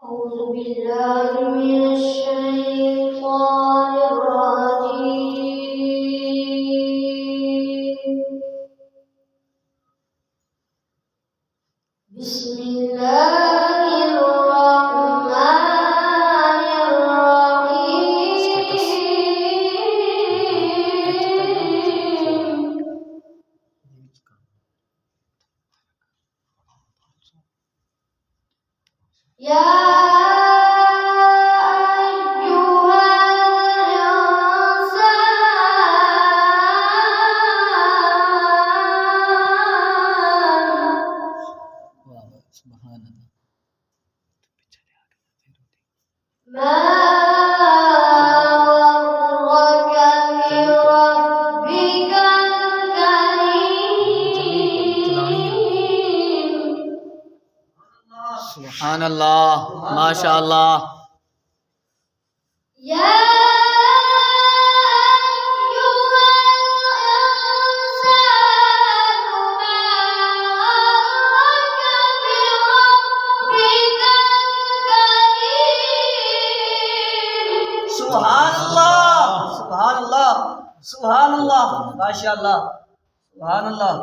أعوذ بالله من الشيطان الرجيم بسم الله الرحمن الرحيم يا ما غرك بربك الكريم सुभान अल्लाह माशा अल्लाह। يا أيها الإنسان ما غرك بربك الكريم सुभान अल्लाह सुभान अल्लाह सुभान अल्लाह माशाअल्लाह सुभान अल्लाह।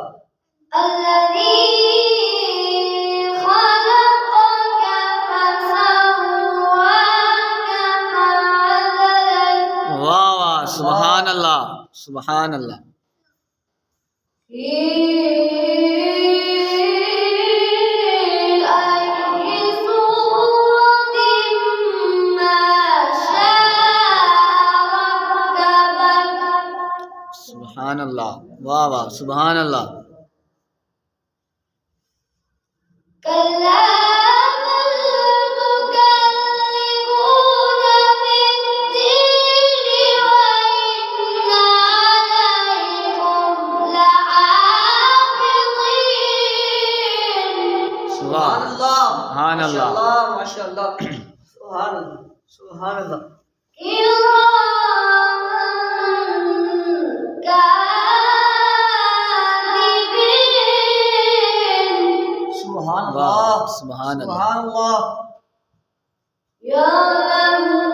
الذي خلقك فسواك فعدلك वाह वाह सुभान अल्लाह सुभान अल्लाह। في أي صورة ما شاء ركبك सुभान अल्लाह वाह वाह सुभान अल्लाह। كلا بل تكذبون بالدين وإن عليكم لحافظين सुभान अल्लाह सुभान अल्लाह। माशाअल्लाह सुभान अल्लाह सुभान अल्लाह। كراما كاتبين सुभान वाह अल्लाह सुभान अल्लाह। सुभान अल्लाह। يعلمون